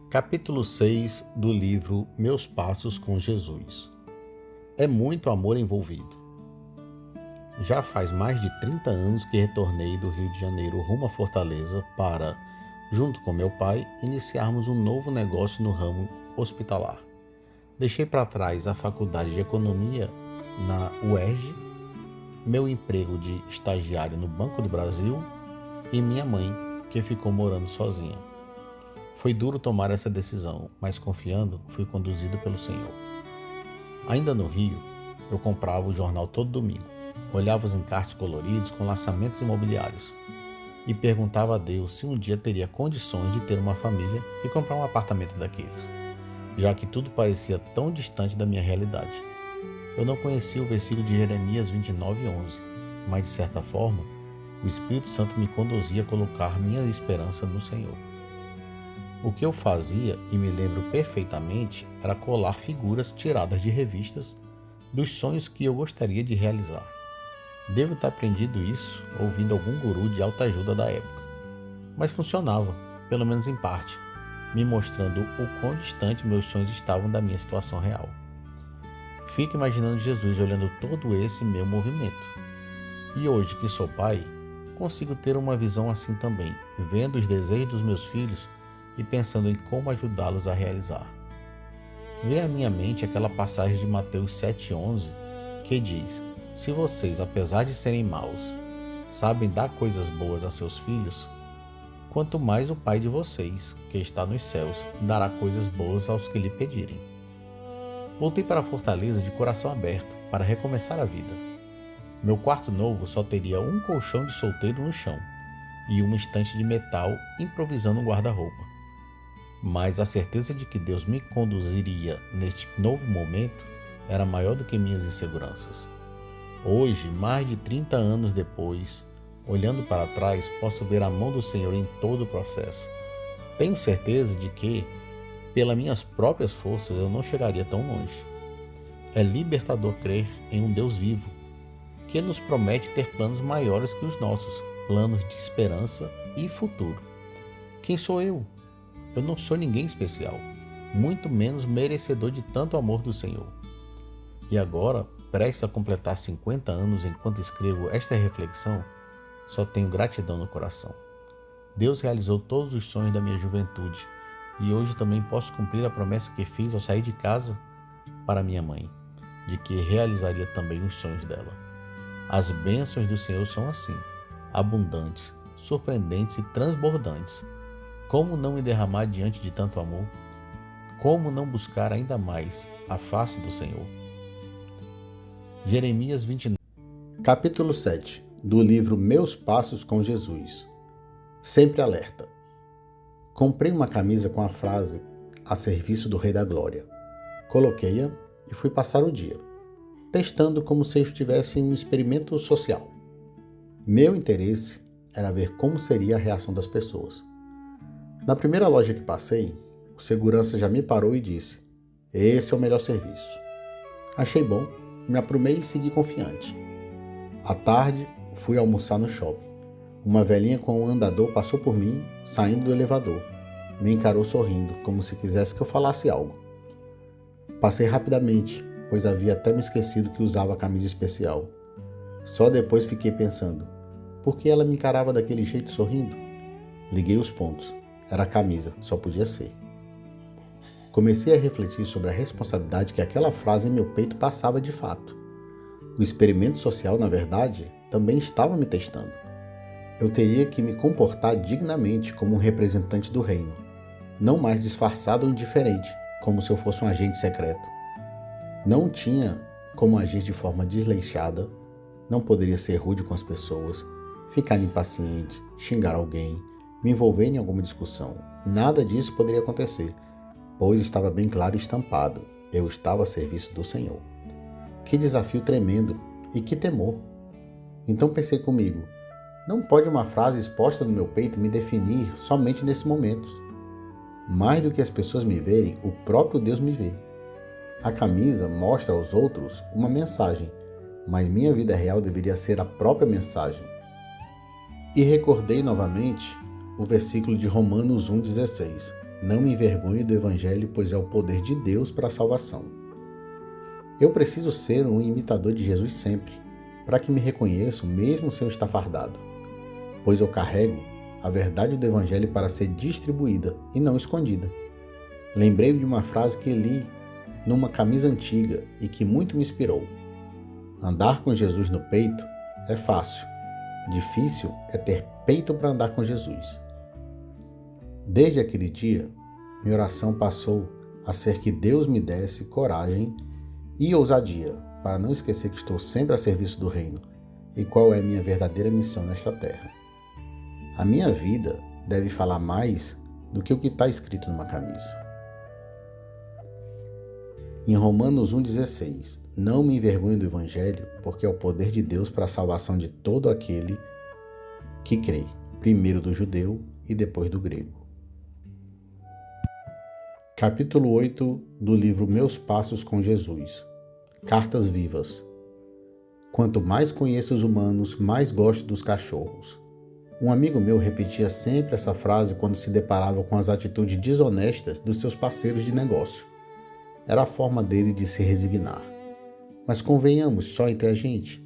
Capítulo 6 do livro Meus Passos com Jesus. É muito amor envolvido. Já faz mais de 30 anos que retornei do Rio de Janeiro rumo à Fortaleza para, junto com meu pai, iniciarmos um novo negócio no ramo hospitalar. Deixei para trás a faculdade de economia na UERJ, meu emprego de estagiário no Banco do Brasil e minha mãe, que ficou morando sozinha. Foi duro tomar essa decisão, mas confiando, fui conduzido pelo Senhor. Ainda no Rio, eu comprava o jornal todo domingo, olhava os encartes coloridos com lançamentos imobiliários e perguntava a Deus se um dia teria condições de ter uma família e comprar um apartamento daqueles, já que tudo parecia tão distante da minha realidade. Eu não conhecia o versículo de Jeremias 29:11, mas de certa forma, o Espírito Santo me conduzia a colocar minha esperança no Senhor. O que eu fazia, e me lembro perfeitamente, era colar figuras tiradas de revistas dos sonhos que eu gostaria de realizar. Devo ter aprendido isso ouvindo algum guru de autoajuda da época. Mas funcionava, pelo menos em parte, me mostrando o quão distante meus sonhos estavam da minha situação real. Fico imaginando Jesus olhando todo esse meu movimento. E hoje que sou pai, consigo ter uma visão assim também, vendo os desejos dos meus filhos e pensando em como ajudá-los a realizar. Vem à minha mente aquela passagem de Mateus 7:11 que diz: se vocês, apesar de serem maus, sabem dar coisas boas a seus filhos, quanto mais o Pai de vocês, que está nos céus, dará coisas boas aos que lhe pedirem. Voltei para Fortaleza de coração aberto para recomeçar a vida. Meu quarto novo só teria um colchão de solteiro no chão e uma estante de metal improvisando um guarda-roupa. Mas a certeza de que Deus me conduziria neste novo momento era maior do que minhas inseguranças. Hoje, mais de 30 anos depois, olhando para trás, posso ver a mão do Senhor em todo o processo. Tenho certeza de que, pelas minhas próprias forças, eu não chegaria tão longe. É libertador crer em um Deus vivo, que nos promete ter planos maiores que os nossos, planos de esperança e futuro. Quem sou eu? Eu não sou ninguém especial, muito menos merecedor de tanto amor do Senhor. E agora, prestes a completar 50 anos enquanto escrevo esta reflexão, só tenho gratidão no coração. Deus realizou todos os sonhos da minha juventude e hoje também posso cumprir a promessa que fiz ao sair de casa para minha mãe, de que realizaria também os sonhos dela. As bênçãos do Senhor são assim, abundantes, surpreendentes e transbordantes. Como não me derramar diante de tanto amor? Como não buscar ainda mais a face do Senhor? Jeremias 29. Capítulo 7 do livro Meus Passos com Jesus. Sempre alerta. Comprei uma camisa com a frase "A serviço do Rei da Glória". Coloquei-a e fui passar o dia, testando como se eu estivesse em um experimento social. Meu interesse era ver como seria a reação das pessoas. Na primeira loja que passei, o segurança já me parou e disse: "Esse é o melhor serviço". Achei bom, me aprumei e segui confiante. À tarde, fui almoçar no shopping. Uma velhinha com um andador passou por mim, saindo do elevador. Me encarou sorrindo, como se quisesse que eu falasse algo. Passei rapidamente, pois havia até me esquecido que usava a camisa especial. Só depois fiquei pensando, por que ela me encarava daquele jeito sorrindo? Liguei os pontos. Era a camisa, só podia ser. Comecei a refletir sobre a responsabilidade que aquela frase em meu peito passava de fato. O experimento social, na verdade, também estava me testando. Eu teria que me comportar dignamente como um representante do reino, não mais disfarçado ou indiferente, como se eu fosse um agente secreto. Não tinha como agir de forma desleixada, não poderia ser rude com as pessoas, ficar impaciente, xingar alguém, me envolver em alguma discussão. Nada disso poderia acontecer, pois estava bem claro e estampado. Eu estava a serviço do Senhor. Que desafio tremendo e que temor! Então pensei comigo, não pode uma frase exposta no meu peito me definir somente nesses momentos. Mais do que as pessoas me verem, o próprio Deus me vê. A camisa mostra aos outros uma mensagem, mas minha vida real deveria ser a própria mensagem. E recordei novamente o versículo de Romanos 1,16. não me envergonhe do Evangelho, pois é o poder de Deus para a salvação. Eu preciso ser um imitador de Jesus sempre, para que me reconheçam mesmo sem eu estar fardado, pois eu carrego a verdade do Evangelho para ser distribuída e não escondida. Lembrei de uma frase que li numa camisa antiga e que muito me inspirou. Andar com Jesus no peito é fácil, difícil é ter peito para andar com Jesus. Desde aquele dia, minha oração passou a ser que Deus me desse coragem e ousadia para não esquecer que estou sempre a serviço do reino e qual é minha verdadeira missão nesta terra. A minha vida deve falar mais do que o que está escrito numa camisa. Em Romanos 1,16, não me envergonho do Evangelho, porque é o poder de Deus para a salvação de todo aquele que crê, primeiro do judeu e depois do grego. Capítulo 8 do livro Meus Passos com Jesus. Cartas vivas. Quanto mais conheço os humanos, mais gosto dos cachorros. Um amigo meu repetia sempre essa frase quando se deparava com as atitudes desonestas dos seus parceiros de negócio. Era a forma dele de se resignar. Mas convenhamos só entre a gente.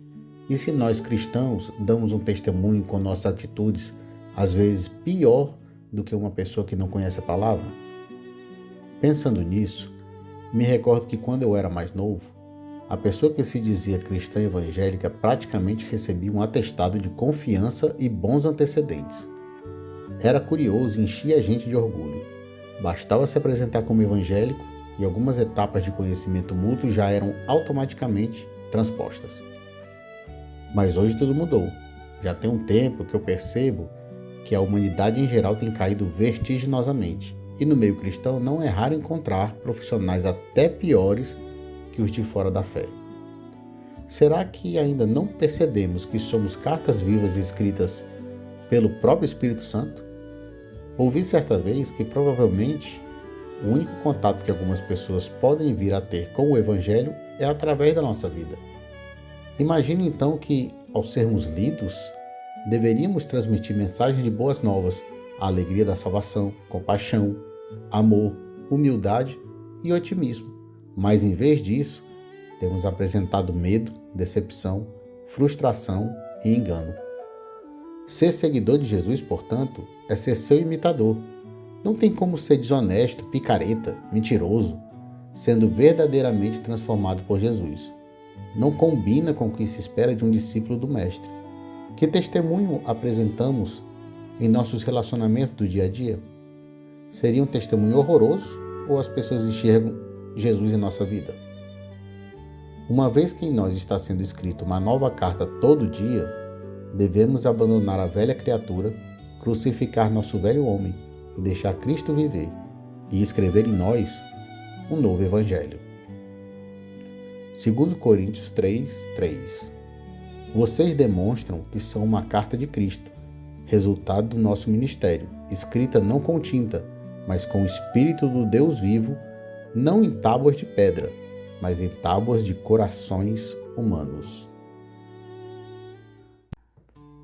E se nós cristãos damos um testemunho com nossas atitudes, às vezes pior do que uma pessoa que não conhece a palavra? Pensando nisso, me recordo que quando eu era mais novo, a pessoa que se dizia cristã evangélica praticamente recebia um atestado de confiança e bons antecedentes. Era curioso e enchia a gente de orgulho. Bastava se apresentar como evangélico e algumas etapas de conhecimento mútuo já eram automaticamente transpostas. Mas hoje tudo mudou. Já tem um tempo que eu percebo que a humanidade em geral tem caído vertiginosamente. E no meio cristão não é raro encontrar profissionais até piores que os de fora da fé. Será que ainda não percebemos que somos cartas vivas escritas pelo próprio Espírito Santo? Ouvi certa vez que provavelmente o único contato que algumas pessoas podem vir a ter com o Evangelho é através da nossa vida. Imagine então que, ao sermos lidos, deveríamos transmitir mensagens de boas novas, a alegria da salvação, compaixão, amor, humildade e otimismo. Mas em vez disso, temos apresentado medo, decepção, frustração e engano. Ser seguidor de Jesus, portanto, é ser seu imitador. Não tem como ser desonesto, picareta, mentiroso, sendo verdadeiramente transformado por Jesus. Não combina com o que se espera de um discípulo do Mestre. Que testemunho apresentamos em nossos relacionamentos do dia a dia? Seria um testemunho horroroso ou as pessoas enxergam Jesus em nossa vida? Uma vez que em nós está sendo escrita uma nova carta todo dia, devemos abandonar a velha criatura, crucificar nosso velho homem e deixar Cristo viver e escrever em nós um novo Evangelho. 2 Coríntios 3:3. Vocês demonstram que são uma carta de Cristo, resultado do nosso ministério, escrita não com tinta, mas com o Espírito do Deus vivo, não em tábuas de pedra, mas em tábuas de corações humanos.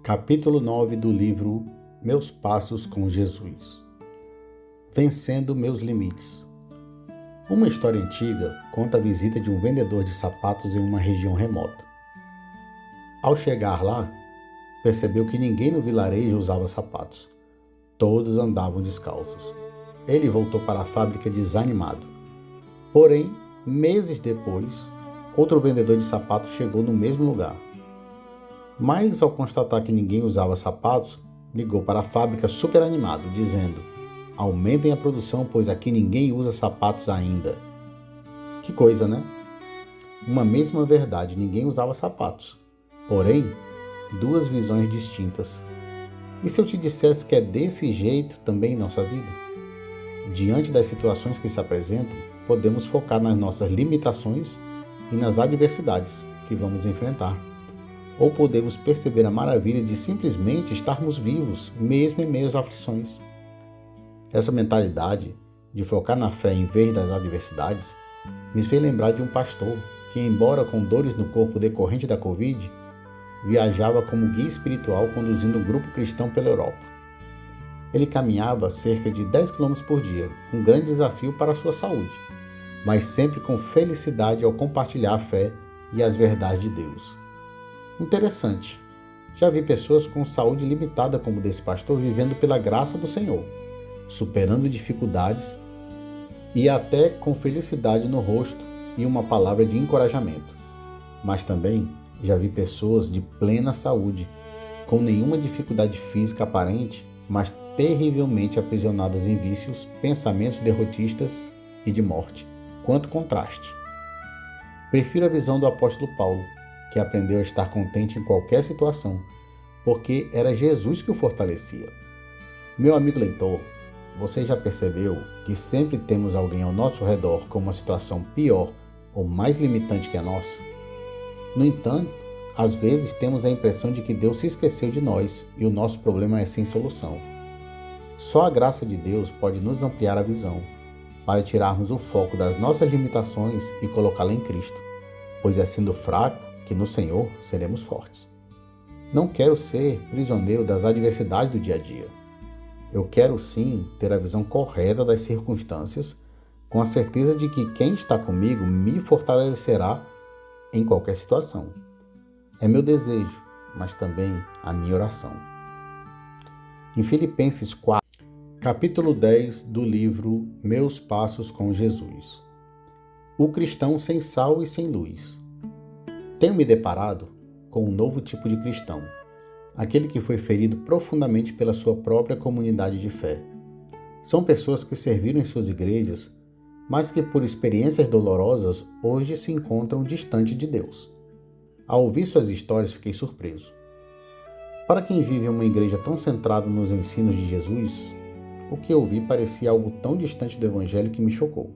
Capítulo 9 do livro Meus Passos com Jesus. Vencendo meus limites. Uma história antiga conta a visita de um vendedor de sapatos em uma região remota. Ao chegar lá, percebeu que ninguém no vilarejo usava sapatos. Todos andavam descalços. Ele voltou para a fábrica desanimado. Porém, meses depois, outro vendedor de sapatos chegou no mesmo lugar. Mas, ao constatar que ninguém usava sapatos, ligou para a fábrica super animado, dizendo: aumentem a produção, pois aqui ninguém usa sapatos ainda. Que coisa, né? Uma mesma verdade, ninguém usava sapatos. Porém, duas visões distintas. E se eu te dissesse que é desse jeito também em nossa vida? Diante das situações que se apresentam, podemos focar nas nossas limitações e nas adversidades que vamos enfrentar. Ou podemos perceber a maravilha de simplesmente estarmos vivos, mesmo em meio às aflições. Essa mentalidade de focar na fé em vez das adversidades me fez lembrar de um pastor que, embora com dores no corpo decorrente da Covid, viajava como guia espiritual conduzindo um grupo cristão pela Europa. Ele caminhava cerca de 10 quilômetros por dia, um grande desafio para a sua saúde, mas sempre com felicidade ao compartilhar a fé e as verdades de Deus. Interessante, já vi pessoas com saúde limitada como desse pastor vivendo pela graça do Senhor, superando dificuldades e até com felicidade no rosto e uma palavra de encorajamento. Mas também já vi pessoas de plena saúde, com nenhuma dificuldade física aparente, mas terrivelmente aprisionadas em vícios, pensamentos derrotistas e de morte. Quanto contraste! Prefiro a visão do apóstolo Paulo, que aprendeu a estar contente em qualquer situação, porque era Jesus que o fortalecia. Meu amigo leitor, você já percebeu que sempre temos alguém ao nosso redor com uma situação pior ou mais limitante que a nossa? No entanto, às vezes temos a impressão de que Deus se esqueceu de nós e o nosso problema é sem solução. Só a graça de Deus pode nos ampliar a visão, para tirarmos o foco das nossas limitações e colocá-la em Cristo, pois é sendo fraco que no Senhor seremos fortes. Não quero ser prisioneiro das adversidades do dia a dia. Eu quero sim ter a visão correta das circunstâncias, com a certeza de que quem está comigo me fortalecerá em qualquer situação. É meu desejo, mas também a minha oração. Em Filipenses 4, capítulo 10 do livro Meus Passos com Jesus. O cristão sem sal e sem luz. Tenho me deparado com um novo tipo de cristão, aquele que foi ferido profundamente pela sua própria comunidade de fé. São pessoas que serviram em suas igrejas, mas que por experiências dolorosas hoje se encontram distante de Deus. Ao ouvir suas histórias, fiquei surpreso. Para quem vive em uma igreja tão centrada nos ensinos de Jesus, o que eu vi parecia algo tão distante do Evangelho que me chocou.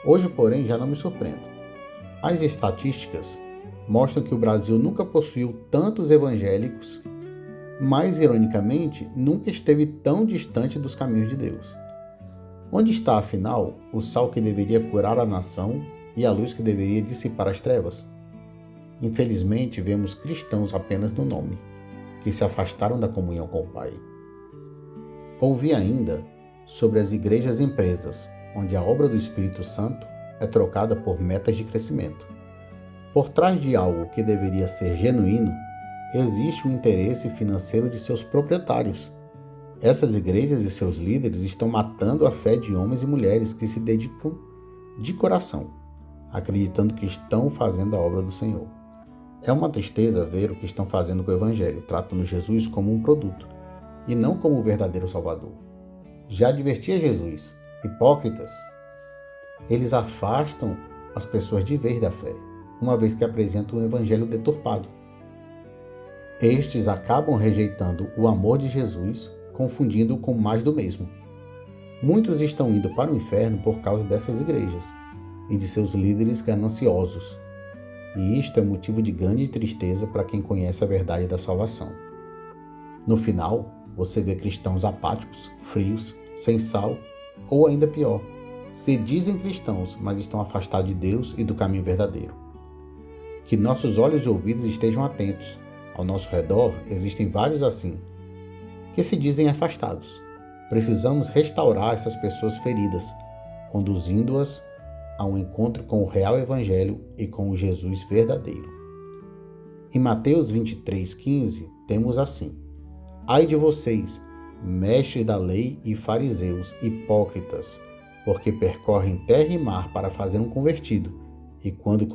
Hoje, porém, já não me surpreendo. As estatísticas mostram que o Brasil nunca possuiu tantos evangélicos, mas, ironicamente, nunca esteve tão distante dos caminhos de Deus. Onde está, afinal, o sal que deveria curar a nação e a luz que deveria dissipar as trevas? Infelizmente, vemos cristãos apenas no nome, que se afastaram da comunhão com o Pai. Ouvi ainda sobre as igrejas empresas, onde a obra do Espírito Santo é trocada por metas de crescimento. Por trás de algo que deveria ser genuíno, existe o interesse financeiro de seus proprietários. Essas igrejas e seus líderes estão matando a fé de homens e mulheres que se dedicam de coração, acreditando que estão fazendo a obra do Senhor. É uma tristeza ver o que estão fazendo com o Evangelho, tratando Jesus como um produto e não como o verdadeiro Salvador. Já advertia Jesus, hipócritas, eles afastam as pessoas de vez da fé, uma vez que apresentam um evangelho deturpado. Estes acabam rejeitando o amor de Jesus, confundindo-o com mais do mesmo. Muitos estão indo para o inferno por causa dessas igrejas e de seus líderes gananciosos. E isto é motivo de grande tristeza para quem conhece a verdade da salvação. No final, você vê cristãos apáticos, frios, sem sal, ou ainda pior, se dizem cristãos, mas estão afastados de Deus e do caminho verdadeiro. Que nossos olhos e ouvidos estejam atentos. Ao nosso redor existem vários assim, que se dizem afastados. Precisamos restaurar essas pessoas feridas, conduzindo-as a um encontro com o real Evangelho e com o Jesus verdadeiro. Em Mateus 23:15, temos assim: Ai de vocês, mestres da lei e fariseus, hipócritas, porque percorrem terra e mar para fazer um convertido, e quando